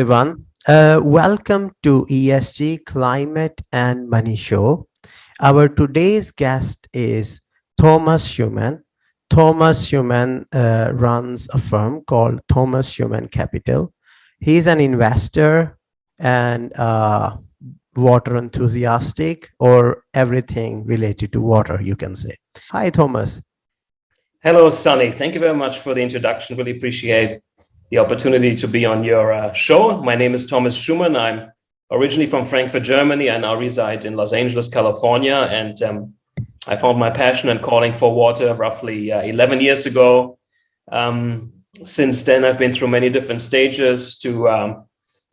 everyone. Welcome to ESG Climate and Money Show. Our today's guest is Thomas Schumann. Thomas Schumann runs a firm called Thomas Schumann Capital. He's an investor and water enthusiastic, or everything related to water, you can say. Hi, Thomas. Hello, Sunny. Thank you very much for the introduction. Really appreciate the opportunity to be on your show. My name is Thomas Schumann. I'm originally from Frankfurt, Germany. I now reside in Los Angeles, California. And I found my passion and calling for water roughly 11 years ago. Since then, I've been through many different stages to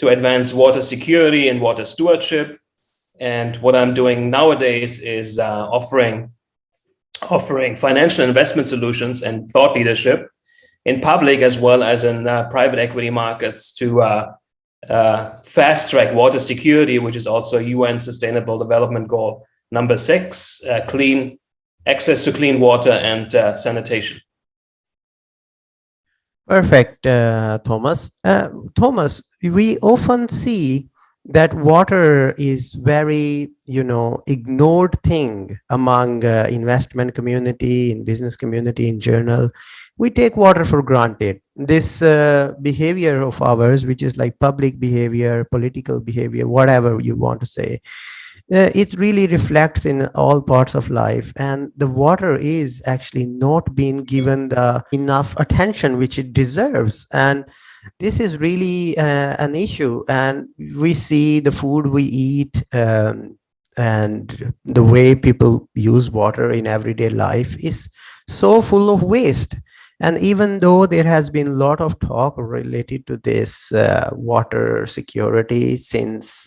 advance water security and water stewardship. And what I'm doing nowadays is offering financial investment solutions and thought leadership in public as well as in private equity markets to fast track water security, which is also UN Sustainable Development Goal number 6, clean access to clean water and sanitation. Perfect, Thomas. Thomas, we often see that water is very, ignored thing among investment community, in business community, in journal. We take water for granted. This behavior of ours, which is like public behavior, political behavior, whatever you want to say, it really reflects in all parts of life, and the water is actually not being given the enough attention which it deserves. And this is really an issue, and we see the food we eat and the way people use water in everyday life is so full of waste. And even though there has been a lot of talk related to this water security since,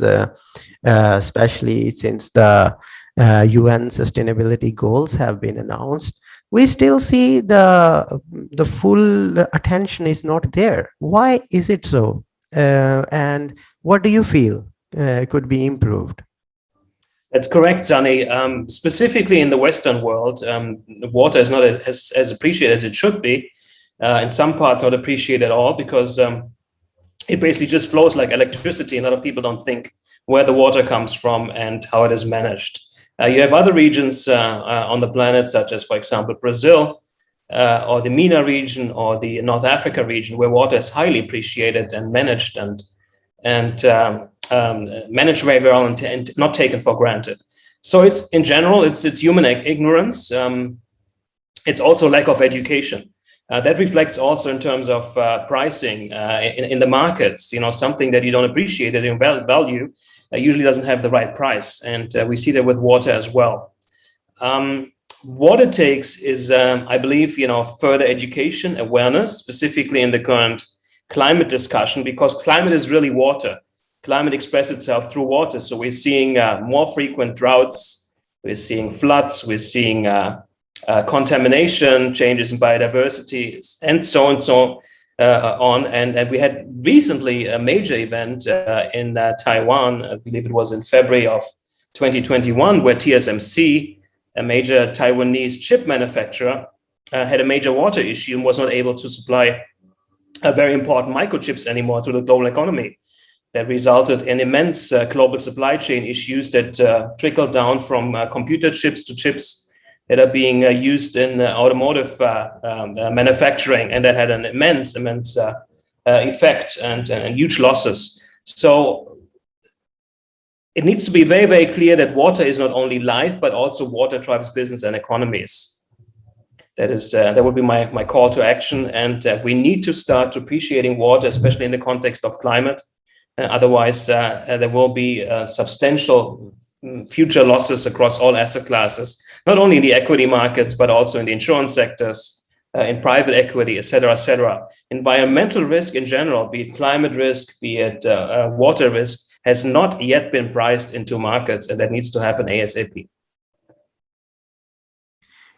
especially since the UN sustainability goals have been announced, we still see the full attention is not there. Why is it so? And what do you feel could be improved? That's correct, Sunny. Specifically in the Western world, water is not as appreciated as it should be. In some parts, not appreciated at all because it basically just flows like electricity. A lot of people don't think where the water comes from and how it is managed. You have other regions on the planet, such as, for example, Brazil or the MENA region or the North Africa region, where water is highly appreciated and managed and managed very well and not taken for granted. So it's in general, it's human ignorance. It's also lack of education. That reflects also in terms of pricing in the markets. Something that you don't appreciate, that you value, usually doesn't have the right price. And we see that with water as well. What it takes is, I believe, further education, awareness, specifically in the current climate discussion, because climate is really water. Climate expresses itself through water. So we're seeing more frequent droughts, we're seeing floods, we're seeing contamination, changes in biodiversity, and so on. And we had recently a major event in Taiwan, I believe it was in February of 2021, where TSMC, a major Taiwanese chip manufacturer, had a major water issue and was not able to supply very important microchips anymore to the global economy. That resulted in immense global supply chain issues that trickled down from computer chips to chips that are being used in automotive manufacturing, and that had an immense effect and huge losses. So it needs to be very, very clear that water is not only life, but also water drives business and economies. That would be my call to action, and we need to start appreciating water, especially in the context of climate. Otherwise, there will be substantial future losses across all asset classes, not only in the equity markets, but also in the insurance sectors, in private equity, et cetera, et cetera. Environmental risk in general, be it climate risk, be it water risk, has not yet been priced into markets, and that needs to happen ASAP.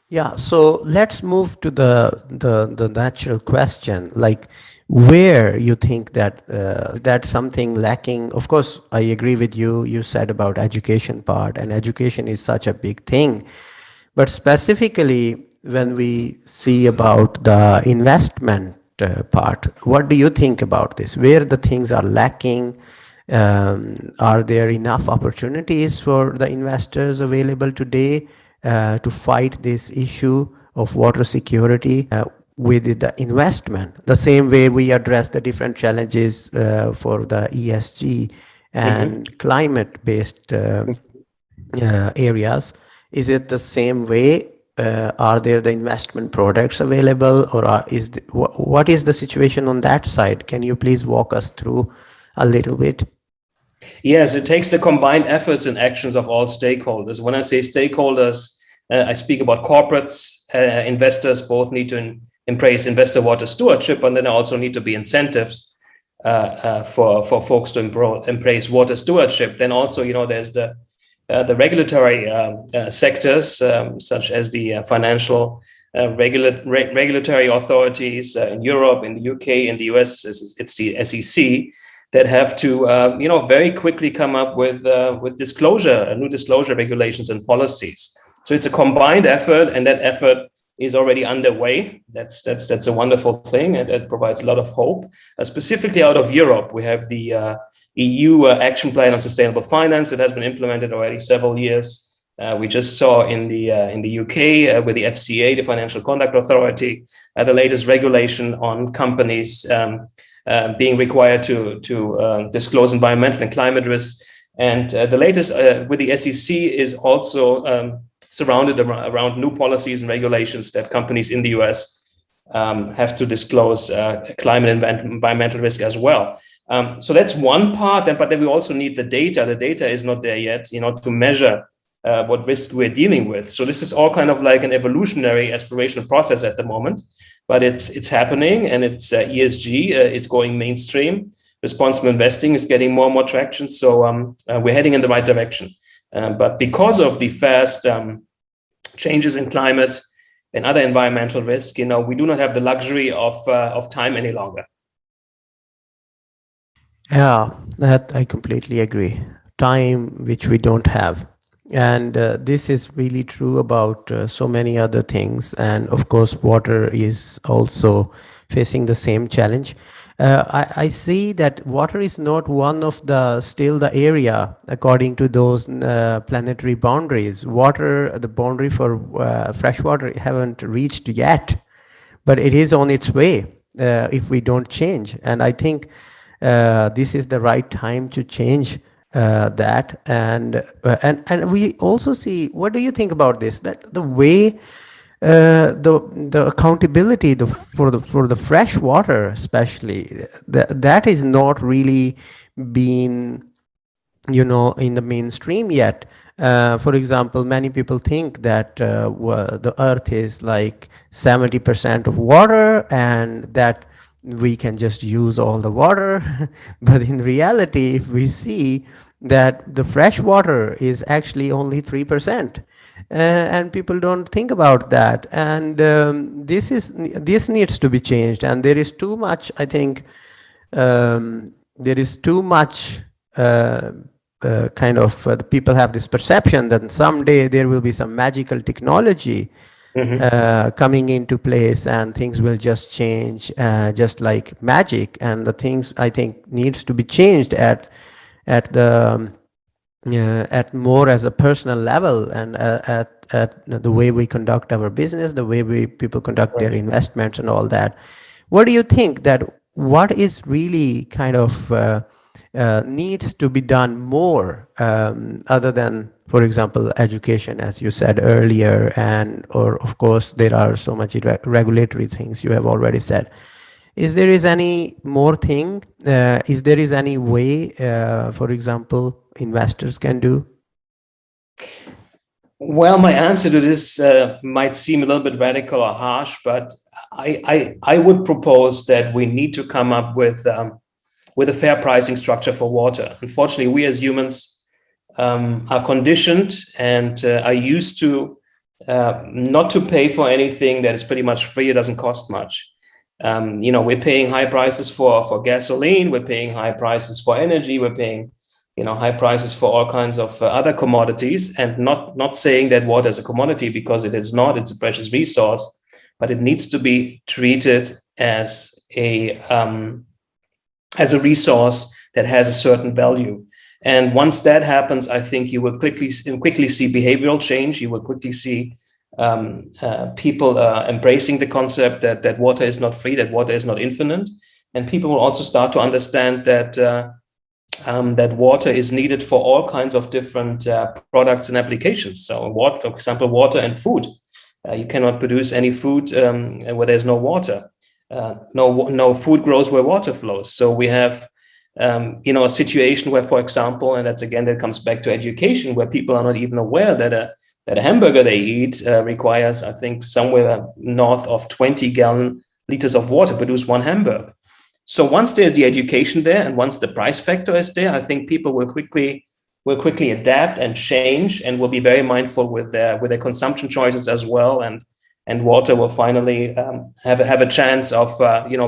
Yeah, so let's move to the natural question, like where you think that that's something lacking. Of course, I agree with you. You said about education part, and education is such a big thing. But specifically, when we see about the investment part. What do you think about this? Where the things are lacking? Are there enough opportunities for the investors available today to fight this issue of water security with the investment? The same way we address the different challenges for the ESG and climate-based areas. Is it the same way? Are there the investment products available, or what is the situation on that side? Can you please walk us through a little bit? Yes, it takes the combined efforts and actions of all stakeholders. When I say stakeholders, I speak about corporates, investors. Both need to embrace investor water stewardship, and then there also need to be incentives for folks to embrace water stewardship. Then also, there's the regulatory sectors, such as the financial regulatory authorities in Europe, in the UK, in the US. It's the SEC that have to, very quickly come up with disclosure, new disclosure regulations and policies. So it's a combined effort, and that effort is already underway. That's a wonderful thing, and it provides a lot of hope. Specifically out of Europe, we have the EU Action Plan on Sustainable Finance. It has been implemented already several years. We just saw in the UK with the FCA, the Financial Conduct Authority, the latest regulation on companies being required to disclose environmental and climate risks. And the latest with the SEC is also surrounded around new policies and regulations that companies in the US have to disclose climate and environmental risk as well. So that's one part, but then we also need the data. The data is not there yet, to measure what risk we're dealing with. So this is all kind of like an evolutionary aspirational process at the moment, but it's happening, and it's ESG is going mainstream. Responsible investing is getting more and more traction. So we're heading in the right direction. But because of the fast changes in climate and other environmental risk, we do not have the luxury of time any longer. Yeah, that I completely agree. Time which we don't have. And this is really true about so many other things. And of course, water is also facing the same challenge. I see that water is not one of still the area according to those planetary boundaries. Water, the boundary for fresh water haven't reached yet, but it is on its way if we don't change. And I think this is the right time to change that. And we also see, what do you think about this? That the way the accountability for the fresh water, especially that is not really been in the mainstream yet. For example, many people think that the earth is like 70% of water, and that we can just use all the water. But in reality, if we see that the fresh water is actually only 3%, and people don't think about that, and this needs to be changed. And there is too much, I think, there is too much the people have this perception that someday there will be some magical technology coming into place, and things will just change just like magic. And the things, I think, needs to be changed at more as a personal level, and at the way we conduct our business, the way people conduct their investments and all that. What do you think that what is really kind of needs to be done more, other than, for example, education, as you said earlier, or of course there are so much regulatory things you have already said. Is there any more thing? Is there any way, for example, investors can do? Well, my answer to this might seem a little bit radical or harsh, but I would propose that we need to come up with a fair pricing structure for water. Unfortunately, we as humans are conditioned and are used to not to pay for anything that is pretty much free. It doesn't cost much. We're paying high prices for gasoline. We're paying high prices for energy. We're paying high prices for all kinds of other commodities, and not saying that water is a commodity, because it is not. It's a precious resource. but it needs to be treated as a resource that has a certain value. And once that happens, I think you will quickly see behavioral change. You will quickly see people embracing the concept that water is not free, that water is not infinite, and people will also start to understand that that water is needed for all kinds of different products and applications. So, for example, water and food. You cannot produce any food where there's no water. No food grows where water flows. So we have a situation where, for example, and that comes back to education, where people are not even aware that a hamburger they eat requires, I think, somewhere north of 20 gallon liters of water to produce one hamburger. So once there's the education there, and once the price factor is there, I think people will quickly adapt and change, and will be very mindful with their consumption choices as well. And water will finally have a chance of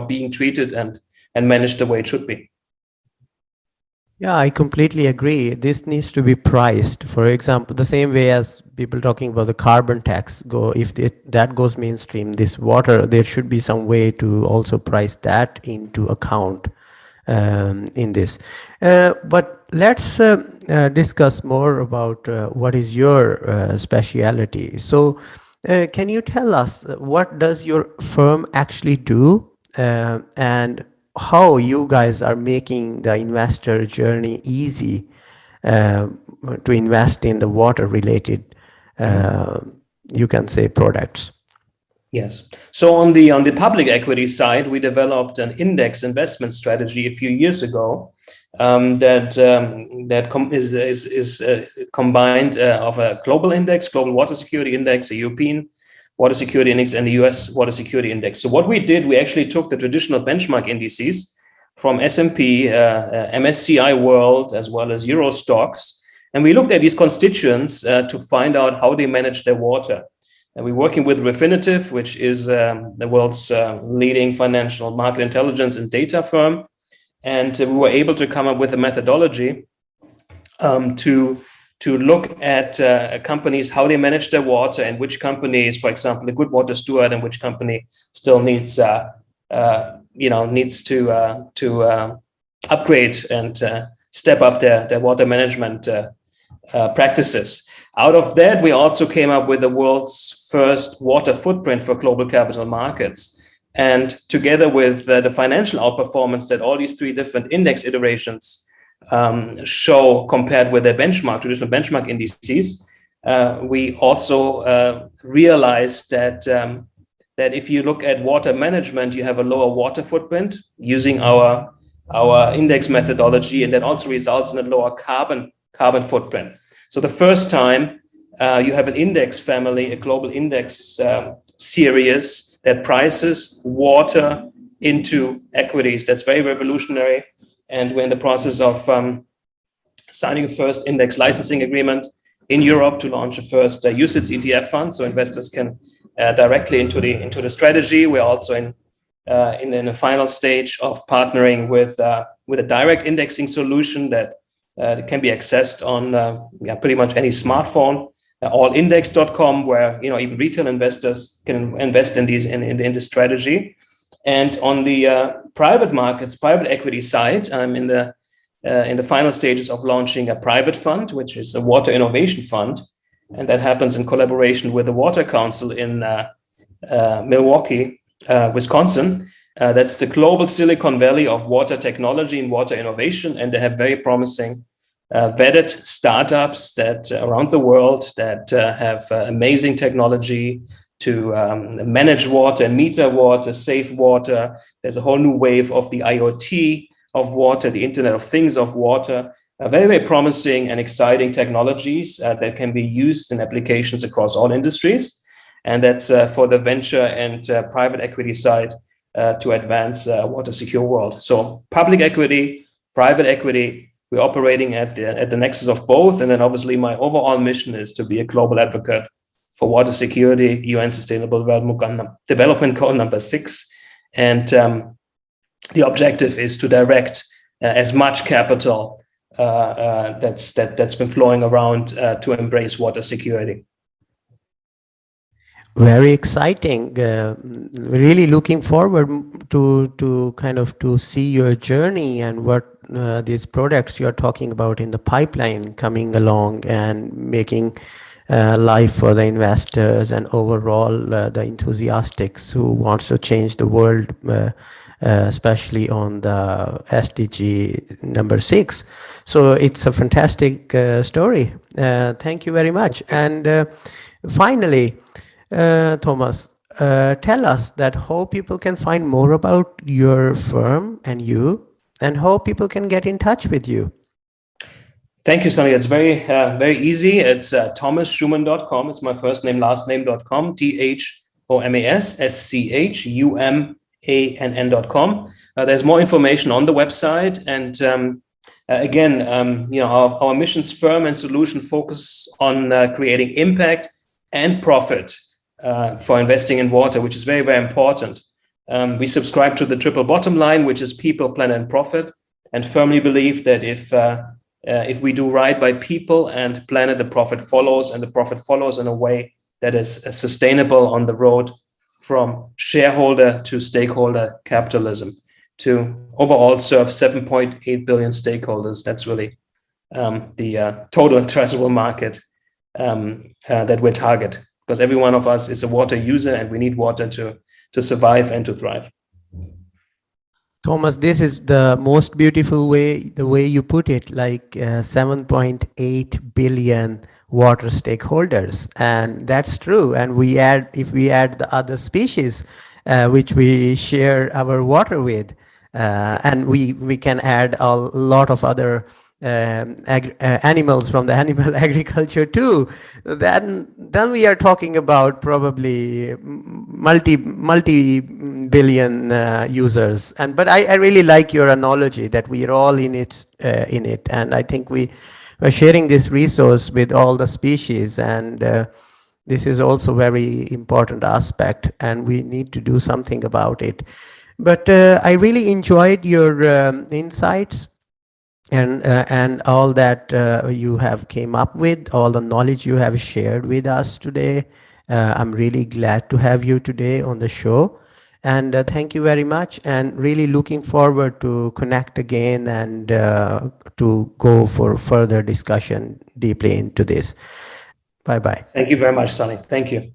being treated and managed the way it should be. Yeah, I completely agree. This needs to be priced. For example, the same way as people talking about the carbon tax if that goes mainstream, this water, there should be some way to also price that into account in this. But let's discuss more about what is your speciality. So can you tell us what does your firm actually do, and how you guys are making the investor journey easy to invest in the water related, you can say, products? Yes. So on the public equity side, we developed an index investment strategy a few years ago that is combined of a global index, global water security index, a European water security index, and the US water security index. So what we did, we actually took the traditional benchmark indices from S&P, MSCI World, as well as Euro Stocks, and we looked at these constituents to find out how they manage their water. And we're working with Refinitiv, which is the world's leading financial market intelligence and data firm. And we were able to come up with a methodology to look at companies, how they manage their water, and which company is, for example, a good water steward, and which company still needs to upgrade and step up their water management practices. Out of that, we also came up with the world's first water footprint for global capital markets. And together with the financial outperformance that all these three different index iterations show compared with their traditional benchmark indices, we also realized that if you look at water management, you have a lower water footprint using our index methodology, and that also results in a lower carbon footprint. So the first time you have an index family, a global index series that prices water into equities. That's very revolutionary. And we're in the process of signing a first index licensing agreement in Europe to launch a first UCITS ETF fund, so investors can directly into the strategy. We're also in the final stage of partnering with a direct indexing solution that can be accessed on pretty much any smartphone, allindex.com, where even retail investors can invest in this strategy. And on the private markets, private equity side, I'm in the final stages of launching a private fund, which is a water innovation fund, and that happens in collaboration with the Water Council in Milwaukee, Wisconsin. That's the global Silicon Valley of water technology and water innovation, and they have very promising vetted startups that around the world that have amazing technology to manage water, meter water, save water. There's a whole new wave of the IoT of water, the Internet of Things of water. Very, very promising and exciting technologies that can be used in applications across all industries. And that's for the venture and private equity side to advance a water secure world. So public equity, private equity, we're operating at the nexus of both. And then obviously my overall mission is to be a global advocate for water security, UN Sustainable Development Goal number 6. And the objective is to direct as much capital that's been flowing around to embrace water security. Very exciting. Really looking forward to kind of to see your journey and what these products you're talking about in the pipeline coming along and making life for the investors and overall the enthusiasts who wants to change the world, especially on the SDG number 6. So it's a fantastic story. Thank you very much. And finally, Thomas, tell us that how people can find more about your firm and you, and how people can get in touch with you. Thank you, Sunny. It's very easy. It's thomasschumann.com. It's my first name, last name.com, THOMASSCHUMANN.com. There's more information on the website. And again, our missions, firm, and solution focus on creating impact and profit for investing in water, which is very, very important. We subscribe to the triple bottom line, which is people, planet, and profit, and firmly believe that if we do right by people and planet, the profit follows, and the profit follows in a way that is sustainable on the road from shareholder to stakeholder capitalism to overall serve 7.8 billion stakeholders. That's really the total addressable market that we target, because every one of us is a water user and we need water to survive and to thrive. Thomas, this is the most beautiful way, the way you put it, like 7.8 billion water stakeholders. And that's true. And if we add the other species, which we share our water with, and we can add a lot of other animals from the animal agriculture too, then we are talking about probably multi-billion users. But I really like your analogy that we are all in it, and I think we are sharing this resource with all the species, and this is also very important aspect, and we need to do something about it. But I really enjoyed your insights and all that you have came up with, all the knowledge you have shared with us today. I'm really glad to have you today on the show, and thank you very much, and really looking forward to connect again and to go for further discussion deeply into this. Bye bye. Thank you very much, Sunny. Thank you.